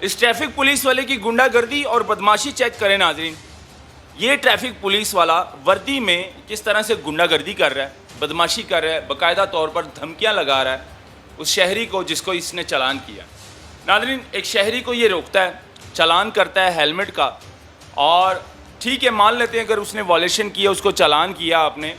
اس traffic police والے کی گنڈا گردی اور بدماشی چیک کریں ناظرین. یہ ٹریفک پولیس والا وردی میں کس طرح سے گنڈا گردی کر رہا ہے, بدماشی کر رہا ہے, باقاعدہ طور پر دھمکیاں لگا رہا ہے اس شہری کو جس کو اس نے چلان کیا. ناظرین, ایک شہری کو یہ روکتا ہے, چلان کرتا ہے ہیلمٹ کا, اور ٹھیک ہے مان لیتے ہیں اگر اس نے وائلیشن کیا, اس کو چلان کیا آپ نے,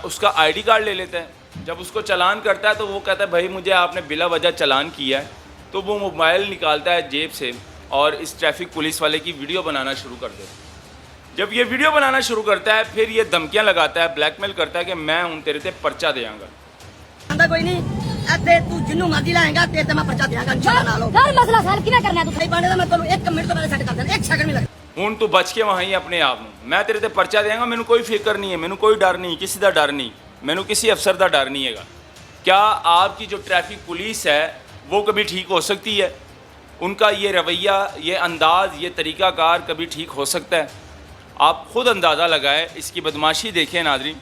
اس کا آئی ڈی کارڈ لے لیتا ہے. جب اس کو چلان کرتا ہے تو وہ کہتا ہے بھائی مجھے آپ نے بلا وجہ چلان کیا ہے, تو وہ موبائل نکالتا ہے جیب سے اور اس ٹریفک پولیس والے کی ویڈیو بنانا شروع کر دیتا ہے. جب یہ ویڈیو بنانا شروع کرتا ہے پھر یہ دھمکیاں لگاتا ہے, بلیک میل کرتا ہے کہ میں ہوں تیرے تے پرچہ دیاں گا. کوئی نہیں اتے تو جنوں مرضی لائیں گا تے میں پرچہ دیاں گا انشاءاللہ. نالو سر مسئلہ حل کیویں کرنا ہے؟ تو صحیح بنے دا میں تانوں 1 منٹ تو پہلے سیٹ کر دیندا, 1 سیکنڈ نہیں لگدا. ہوں تو بچ کے وہیں اپنے آپ نوں, میں تیرے تے پرچہ دیاں گا, مینوں کوئی فکر نہیں ہے, مینوں کوئی ڈر نہیں, کسی دا ڈر نہیں, مینوں کسی افسر دا ڈر نہیں ہے گا. کیا آپ کی جو ٹریفک پولیس ہے وہ کبھی ٹھیک ہو سکتی ہے؟ ان کا یہ رویہ, یہ انداز, یہ طریقہ کار کبھی ٹھیک ہو سکتا ہے؟ آپ خود اندازہ لگائیں, اس کی بدماشی دیکھیں ناظرین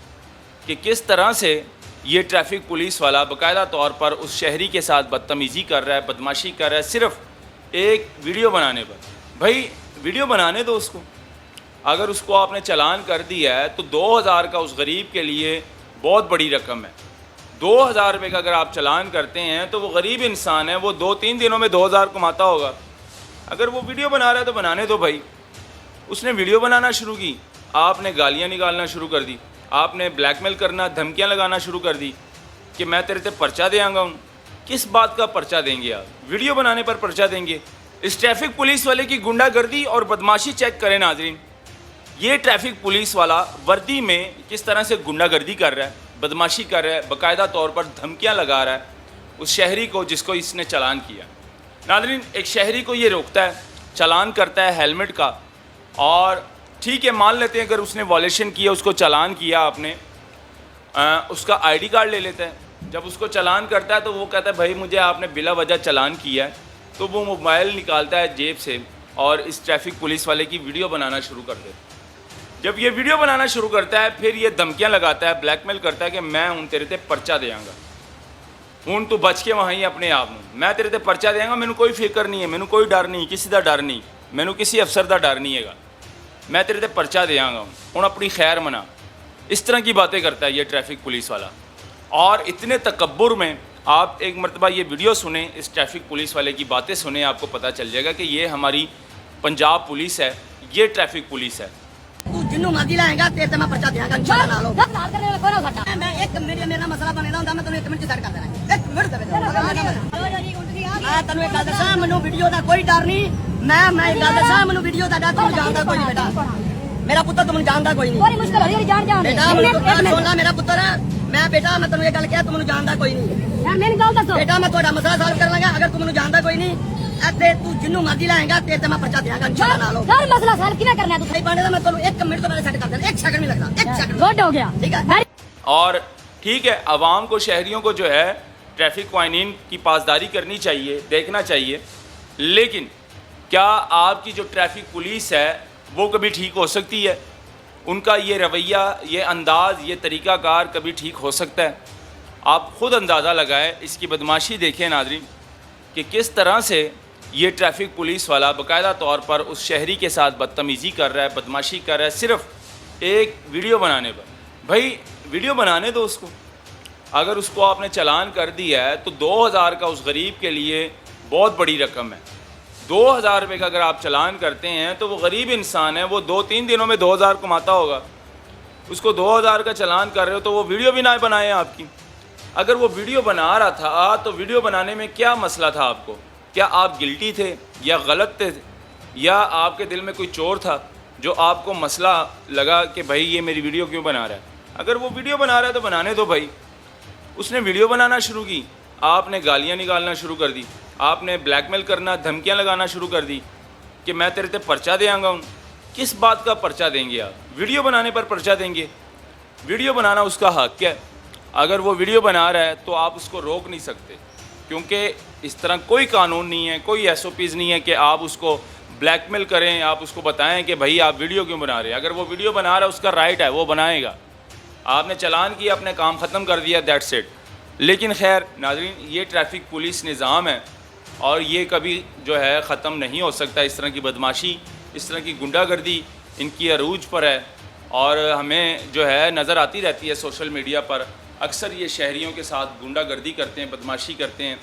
کہ کس طرح سے یہ ٹریفک پولیس والا باقاعدہ طور پر اس شہری کے ساتھ بدتمیزی کر رہا ہے, بدماشی کر رہا ہے, صرف ایک ویڈیو بنانے پر. بھائی ویڈیو بنانے دو اس کو. اگر اس کو آپ نے چلان کر دیا ہے تو 2000 کا اس غریب کے لیے بہت بڑی رقم ہے. 2000 روپے کا اگر آپ چلان کرتے ہیں تو وہ غریب انسان ہے, وہ 2-3 دنوں میں 2000 کماتا ہوگا. اگر وہ ویڈیو بنا رہا ہے تو بنانے دو بھائی. اس نے ویڈیو بنانا شروع کی, آپ نے گالیاں نکالنا شروع کر دی, آپ نے بلیک میل کرنا, دھمکیاں لگانا شروع کر دی کہ میں تیرے تے پرچہ دیاں گا ہوں. کس بات کا پرچہ دیں گے آپ؟ ویڈیو بنانے پر پرچہ دیں گے؟ اس ٹریفک پولیس والے کی گنڈا گردی اور بدماشی چیک کریں ناظرین. یہ ٹریفک پولیس والا وردی میں کس طرح سے گنڈا گردی کر رہا ہے, بدماشی کر رہا ہے, باقاعدہ طور پر دھمکیاں لگا رہا ہے اس شہری کو جس کو اس نے چلان کیا. ناظرین, ایک شہری کو یہ روکتا ہے, چلان کرتا ہے ہیلمٹ کا, اور ٹھیک ہے مان لیتے ہیں اگر اس نے وائلیشن کیا, اس کو چلان کیا آپ نے, اس کا آئی ڈی کارڈ لے لیتا ہے. جب اس کو چلان کرتا ہے تو وہ کہتا ہے بھائی مجھے آپ نے بلا وجہ چلان کیا ہے, تو وہ موبائل نکالتا ہے جیب سے اور اس ٹریفک پولیس والے کی ویڈیو بنانا شروع کر دیتا ہے. جب یہ ویڈیو بنانا شروع کرتا ہے پھر یہ دھمکیاں لگاتا ہے, بلیک میل کرتا ہے کہ میں ہوں تیرے تے پرچہ دیاں گا. ہوں تو بچ کے وہیں اپنے آپ نوں, میں تیرے تے پرچہ دیاں گا, مینوں کوئی فکر نہیں ہے, مینوں کوئی ڈر نہیں, کسی دا ڈر نہیں, مینوں کسی افسر دا ڈر نہیں ہے گا, میں تیرے تے پرچہ دیاں گا ہوں اپنی خیر منا. اس طرح کی باتیں کرتا ہے یہ ٹریفک پولیس والا. اور اتنے تکبر میں آپ ایک مرتبہ یہ ویڈیو سنیں, اس ٹریفک پولیس والے کی باتیں سنیں, آپ کو پتہ چل جائے گا کہ یہ ہماری پنجاب پولیس ہے, یہ ٹریفک پولیس ہے. تو جنوں مرضی لائیں گا تے میں پرچہ دیاں گا انشاءاللہ. نالو سر نال کرنے والا کوئی نہ. میں 1 منٹ میرا مسئلہ بنے دا ہوندا, میں تانوں 1 منٹ سیٹ کر دینا, 1 منٹ دے میں تانوں ایک گل دساں, مینوں ویڈیو دا کوئی ڈر نہیں. میں ایک گل دساں, مینوں ویڈیو دا ڈر تانوں جاندا کوئی نہیں. بیٹا میرا پتر تمہیں جاندا کوئی نہیں. بڑی مشکل ہوئی جان بیٹا سن لا, میرا پتر ہے, میں بیٹا میں تانوں یہ گل کہیا, تمہیں جاندا کوئی نہیں. میں گل دسو بیٹا, میں تہاڈا مسئلہ سالو کر لاں گا. اگر تمہیں جاندا کوئی نہیں اتے تو جنوں مرضی لائیں گا تے میں پرچہ دیاں گا انشاءاللہ. نالو سر مسئلہ حل کیویں کرنا ہے؟ تو صحیح بنے دا میں تانوں 1 منٹ تو پہلے سیٹ کر دیندا, 1 سیکنڈ نہیں لگدا, 1 سیکنڈ گڈ ہو گیا. ٹھیک ہے. اور ٹھیک ہے, عوام کو, شہریوں کو جو ہے ٹریفک قوانین کی پاسداری کرنی چاہیے, دیکھنا چاہیے, لیکن کیا آپ کی جو ٹریفک پولیس ہے وہ کبھی ٹھیک ہو سکتی ہے؟ ان کا یہ رویہ, یہ انداز, یہ طریقہ کار کبھی ٹھیک ہو سکتا ہے؟ آپ خود اندازہ لگائیں, اس کی بدماشی دیکھیں ناظرین کہ کس طرح سے یہ ٹریفک پولیس والا باقاعدہ طور پر اس شہری کے ساتھ بدتمیزی کر رہا ہے, بدماشی کر رہا ہے, صرف ایک ویڈیو بنانے پر. بھائی ویڈیو بنانے دو اس کو. اگر اس کو آپ نے چلان کر دیا ہے تو 2000 کا اس غریب کے لیے بہت بڑی رقم ہے. 2000 روپے کا اگر آپ چلان کرتے ہیں تو وہ غریب انسان ہے, وہ 2-3 دنوں میں 2000 کماتا ہوگا. اس کو 2000 کا چلان کر رہے ہو تو وہ ویڈیو بھی نہ بنائیں آپ کی. اگر وہ ویڈیو بنا رہا تھا تو ویڈیو بنانے میں کیا مسئلہ تھا آپ کو؟ کیا آپ گلٹی تھے یا غلط تھے, یا آپ کے دل میں کوئی چور تھا جو آپ کو مسئلہ لگا کہ بھائی یہ میری ویڈیو کیوں بنا رہا ہے؟ اگر وہ ویڈیو بنا رہا ہے تو بنانے دو بھائی. اس نے ویڈیو بنانا شروع کی, آپ نے گالیاں نکالنا شروع کر دی, آپ نے بلیک میل کرنا, دھمکیاں لگانا شروع کر دی کہ میں تیرے تے پرچہ دیاں گا ہوں. کس بات کا پرچہ دیں گے آپ؟ ویڈیو بنانے پر پرچہ دیں گے؟ ویڈیو بنانا اس کا حق ہے. اگر وہ ویڈیو بنا رہا ہے تو آپ اس کو روک نہیں سکتے, کیونکہ اس طرح کوئی قانون نہیں ہے, کوئی SOPs نہیں ہے کہ آپ اس کو بلیک میل کریں, آپ اس کو بتائیں کہ بھائی آپ ویڈیو کیوں بنا رہے ہیں. اگر وہ ویڈیو بنا رہا ہے اس کا رائٹ ہے, وہ بنائے گا. آپ نے چلان کیا, اپنے کام ختم کر دیا, دیٹس اٹ. لیکن خیر ناظرین, یہ ٹریفک پولیس نظام ہے اور یہ کبھی جو ہے ختم نہیں ہو سکتا. اس طرح کی بدماشی, اس طرح کی گنڈا گردی ان کی عروج پر ہے, اور ہمیں جو ہے نظر آتی رہتی ہے سوشل میڈیا پر. اکثر یہ شہریوں کے ساتھ گنڈا گردی کرتے ہیں, بدماشی کرتے ہیں.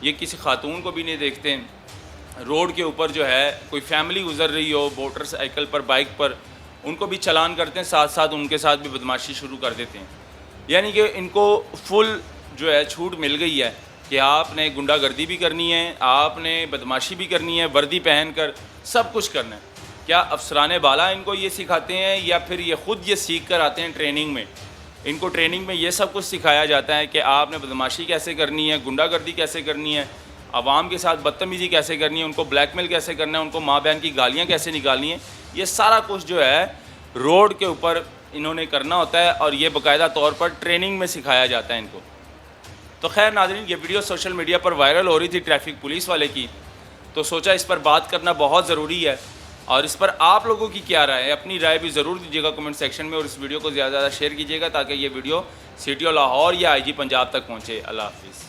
یہ کسی خاتون کو بھی نہیں دیکھتے. روڈ کے اوپر جو ہے کوئی فیملی گزر رہی ہو موٹر سائیکل پر, بائک پر, ان کو بھی چلان کرتے ہیں, ساتھ ساتھ ان کے ساتھ بھی بدماشی شروع کر دیتے ہیں. یعنی کہ ان کو فل جو ہے چھوٹ مل گئی ہے کہ آپ نے گنڈا گردی بھی کرنی ہے, آپ نے بدماشی بھی کرنی ہے, وردی پہن کر سب کچھ کرنا ہے. کیا افسران بالا ان کو یہ سکھاتے ہیں یا پھر یہ خود یہ سیکھ کر آتے ہیں ٹریننگ میں؟ ان کو ٹریننگ میں یہ سب کچھ سکھایا جاتا ہے کہ آپ نے بدماشی کیسے کرنی ہے, گنڈا گردی کیسے کرنی ہے, عوام کے ساتھ بدتمیزی کیسے کرنی ہے, ان کو بلیک میل کیسے کرنا ہے, ان کو ماں بہن کی گالیاں کیسے نکالنی ہیں. یہ سارا کچھ جو ہے روڈ کے اوپر انہوں نے کرنا ہوتا ہے, اور یہ باقاعدہ طور پر ٹریننگ میں سکھایا جاتا ہے ان کو. تو خیر ناظرین, یہ ویڈیو سوشل میڈیا پر وائرل ہو رہی تھی ٹریفک پولیس والے کی, تو سوچا اس پر بات کرنا بہت ضروری ہے. اور اس پر آپ لوگوں کی کیا رائے ہے, اپنی رائے بھی ضرور دیجیے گا کمنٹ سیکشن میں, اور اس ویڈیو کو زیادہ سے زیادہ شیئر کیجیے گا تاکہ یہ ویڈیو سٹی آف لاہور یا آئی جی پنجاب تک پہنچے. اللہ حافظ.